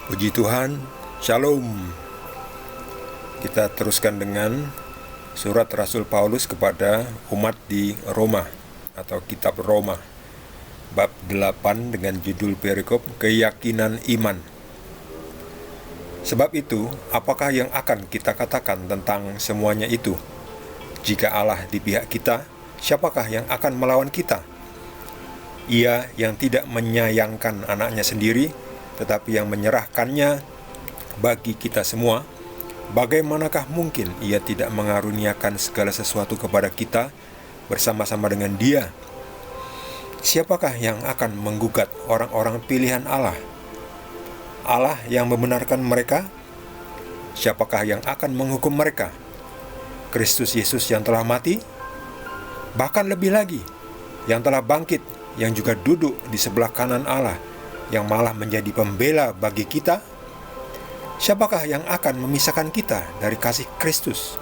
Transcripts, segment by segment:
Puji Tuhan, Shalom. Kita teruskan dengan surat Rasul Paulus kepada umat di Roma atau kitab Roma, bab 8 dengan judul perikop keyakinan iman. Sebab itu, apakah yang akan kita katakan tentang semuanya itu? Jika Allah di pihak kita, siapakah yang akan melawan kita? Ia yang tidak menyayangkan anaknya sendiri, tetapi yang menyerahkannya bagi kita semua, bagaimanakah mungkin ia tidak mengaruniakan segala sesuatu kepada kita bersama-sama dengan Dia? Siapakah yang akan menggugat orang-orang pilihan Allah? Allah yang membenarkan mereka? Siapakah yang akan menghukum mereka? Kristus Yesus yang telah mati? Bahkan lebih lagi, yang telah bangkit, yang juga duduk di sebelah kanan Allah, yang malah menjadi pembela bagi kita. Siapakah yang akan memisahkan kita dari kasih Kristus?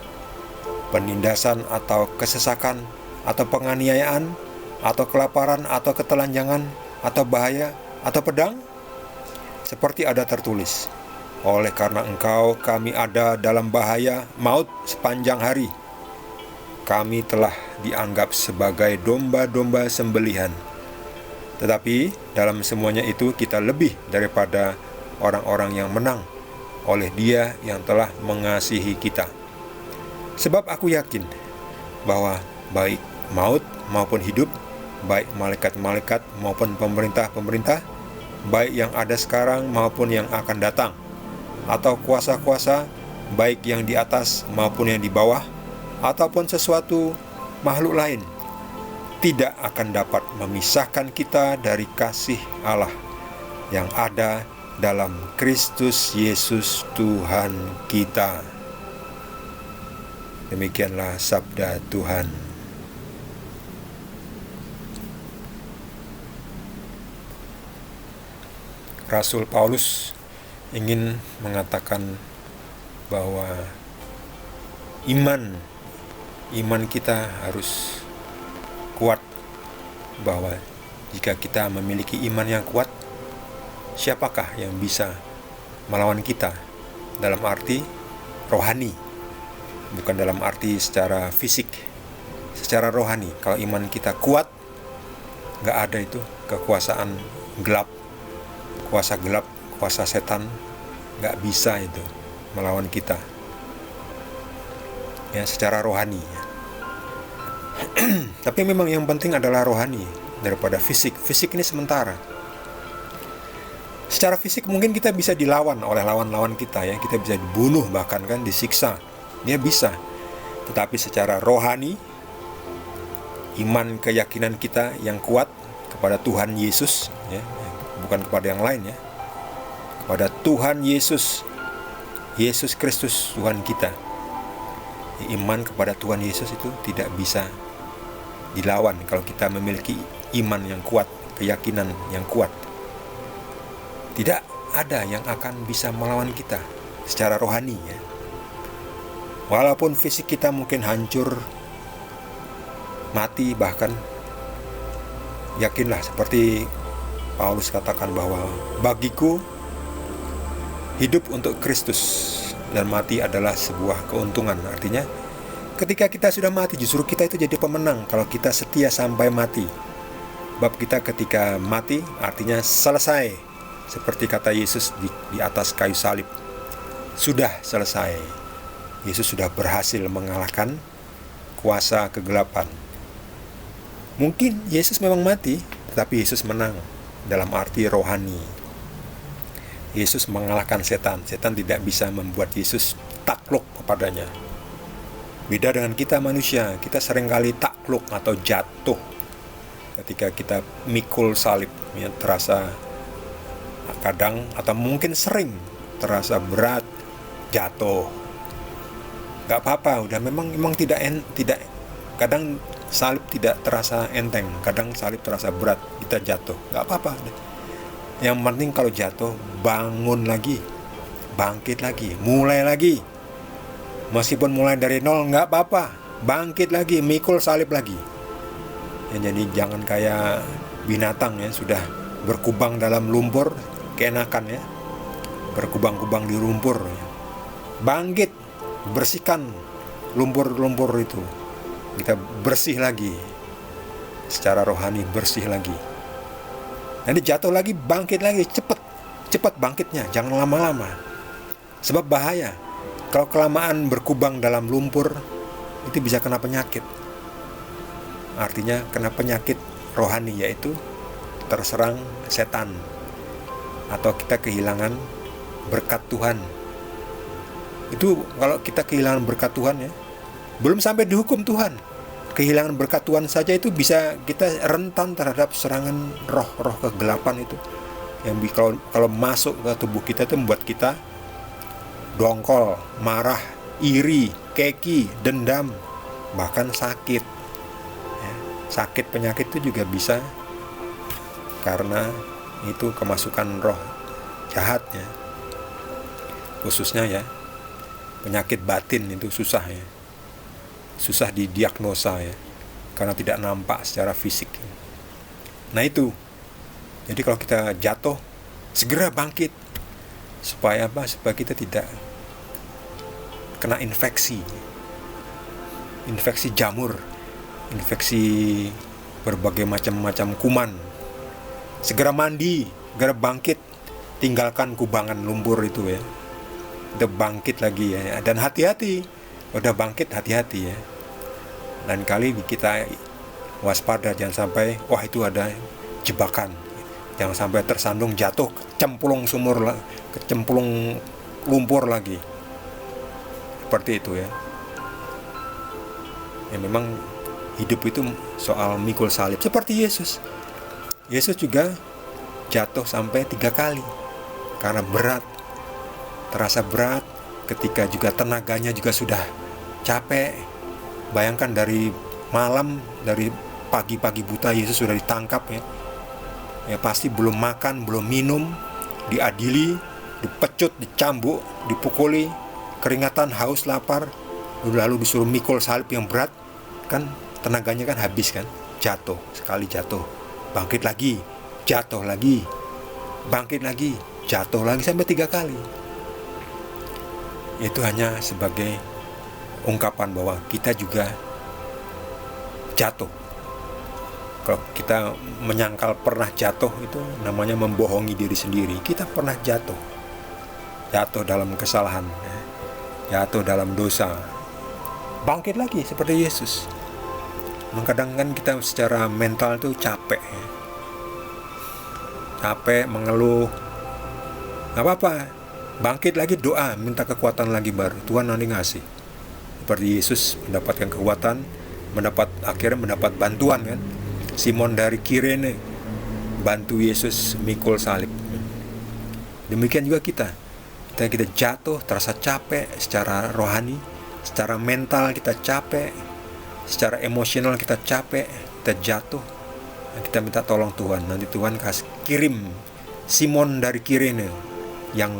Penindasan atau kesesakan, atau penganiayaan, atau kelaparan, atau ketelanjangan, atau bahaya, atau pedang? Seperti ada tertulis, oleh karena engkau kami ada dalam bahaya maut sepanjang hari. Kami telah dianggap sebagai domba-domba sembelihan. Tetapi dalam semuanya itu kita lebih daripada orang-orang yang menang oleh Dia yang telah mengasihi kita. Sebab aku yakin bahwa baik maut maupun hidup, baik malaikat-malaikat maupun pemerintah-pemerintah, baik yang ada sekarang maupun yang akan datang, atau kuasa-kuasa, baik yang di atas maupun yang di bawah, ataupun sesuatu makhluk lain, tidak akan dapat memisahkan kita dari kasih Allah yang ada dalam Kristus Yesus Tuhan kita. Demikianlah sabda Tuhan. Rasul Paulus ingin mengatakan bahwa iman kita harus kuat, bahwa jika kita memiliki iman yang kuat, siapakah yang bisa melawan kita? Dalam arti rohani, bukan dalam arti secara fisik, secara rohani. Kalau iman kita kuat, gak ada itu kekuasaan gelap, kuasa setan, gak bisa itu melawan kita ya, secara rohani. Tapi memang yang penting adalah rohani daripada fisik. Fisik ini sementara. Secara fisik mungkin kita bisa dilawan oleh lawan-lawan kita ya, kita bisa dibunuh, bahkan kan disiksa. Dia bisa. Tetapi secara rohani, iman keyakinan kita yang kuat kepada Tuhan Yesus ya, bukan kepada yang lain ya, kepada Tuhan Yesus Kristus Tuhan kita. Iman kepada Tuhan Yesus itu tidak bisa dilawan kalau kita memiliki iman yang kuat, keyakinan yang kuat. Tidak ada yang akan bisa melawan kita secara rohani ya. Walaupun fisik kita mungkin hancur, mati bahkan, yakinlah seperti Paulus katakan bahwa bagiku hidup untuk Kristus dan mati adalah sebuah keuntungan. Artinya ketika kita sudah mati, justru kita itu jadi pemenang kalau kita setia sampai mati. Bab kita ketika mati artinya selesai. Seperti kata Yesus di atas kayu salib, sudah selesai. Yesus sudah berhasil mengalahkan kuasa kegelapan. Mungkin Yesus memang mati, tetapi Yesus menang dalam arti rohani. Yesus mengalahkan setan. Setan tidak bisa membuat Yesus takluk kepadanya. Beda dengan kita manusia, kita seringkali takluk atau jatuh ketika kita mikul salib ya, terasa kadang atau mungkin sering terasa berat, jatuh. Gak apa-apa, udah memang tidak kadang salib tidak terasa enteng, kadang salib terasa berat, kita jatuh. Gak apa-apa. Yang penting kalau jatuh, bangun lagi, bangkit lagi, mulai lagi. Meskipun mulai dari nol, gak apa-apa, bangkit lagi, mikul salib lagi ya. Jadi jangan kayak binatang ya, sudah berkubang dalam lumpur, keenakan ya. berkubang-kubang di lumpur. Bangkit, bersihkan lumpur-lumpur itu. Kita bersih lagi, secara rohani bersih lagi. Nanti jatuh lagi, bangkit lagi, cepat bangkitnya, jangan lama-lama. Sebab bahaya, kalau kelamaan berkubang dalam lumpur, itu bisa kena penyakit. Artinya kena penyakit rohani, yaitu terserang setan, atau kita kehilangan berkat Tuhan. Itu kalau kita kehilangan berkat Tuhan ya, belum sampai dihukum Tuhan, kehilangan berkat Tuhan saja itu bisa kita rentan terhadap serangan roh-roh kegelapan itu, yang kalau masuk ke tubuh kita itu membuat kita dongkol, marah, iri, keki, dendam, bahkan sakit. Sakit penyakit itu juga bisa karena itu kemasukan roh jahatnya. Khususnya ya, penyakit batin itu susah ya. Susah didiagnosa ya, karena tidak nampak secara fisik. Nah itu. Jadi kalau kita jatuh, segera bangkit. Supaya apa? Supaya kita tidak kena infeksi jamur, infeksi berbagai macam kuman. Segera mandi, segera bangkit, tinggalkan kubangan lumpur itu ya. Udah bangkit lagi ya, dan hati-hati. Udah bangkit, hati-hati ya. Dan kali kita waspada, jangan sampai itu ada jebakan. Jangan sampai tersandung, jatuh, kecemplung kecemplung lumpur lagi. Seperti itu ya. Ya memang hidup itu soal mikul salib. Seperti Yesus. Yesus juga jatuh sampai 3 kali karena berat, terasa berat, ketika juga tenaganya juga sudah capek. Bayangkan dari malam, dari pagi-pagi buta Yesus sudah ditangkap ya. Ya pasti belum makan, belum minum, diadili, dipecut, dicambuk, dipukuli, keringatan, haus, lapar, lalu disuruh mikul salib yang berat, kan tenaganya kan habis kan. Jatuh, sekali jatuh, bangkit lagi, jatuh lagi, bangkit lagi, jatuh lagi, sampai 3 kali. Itu hanya sebagai ungkapan bahwa kita juga jatuh. Kalau kita menyangkal pernah jatuh, itu namanya membohongi diri sendiri. Kita pernah jatuh dalam kesalahan, jatuh dalam dosa, bangkit lagi seperti Yesus. Kadang kan kita secara mental itu capek, mengeluh, nggak apa-apa, bangkit lagi, doa, minta kekuatan lagi baru, Tuhan nanti ngasih. Seperti Yesus mendapatkan kekuatan, akhirnya mendapat bantuan kan. Simon dari Kirene bantu Yesus mikul salib. Demikian juga kita jatuh, terasa capek secara rohani, secara mental kita capek, secara emosional kita capek, kita jatuh, kita minta tolong Tuhan. Nanti Tuhan kirim Simon dari Kirene, yang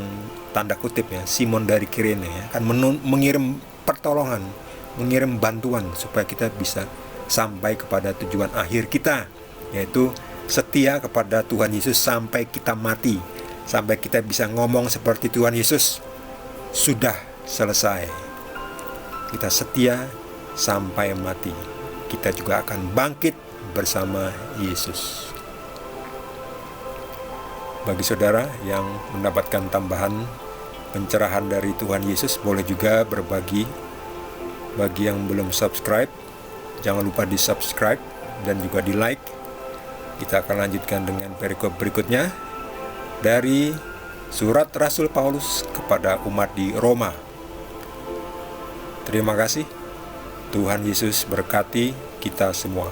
tanda kutip ya, Simon dari Kirene ya, akan mengirim pertolongan, mengirim bantuan supaya kita bisa sampai kepada tujuan akhir kita, yaitu setia kepada Tuhan Yesus sampai kita mati, sampai kita bisa ngomong seperti Tuhan Yesus, sudah selesai. Kita setia sampai mati, kita juga akan bangkit bersama Yesus. Bagi saudara yang mendapatkan tambahan pencerahan dari Tuhan Yesus, boleh juga berbagi. Bagi yang belum subscribe, jangan lupa di subscribe dan juga di like. Kita akan lanjutkan dengan perikop berikutnya dari surat Rasul Paulus kepada umat di Roma. Terima kasih. Tuhan Yesus berkati kita semua.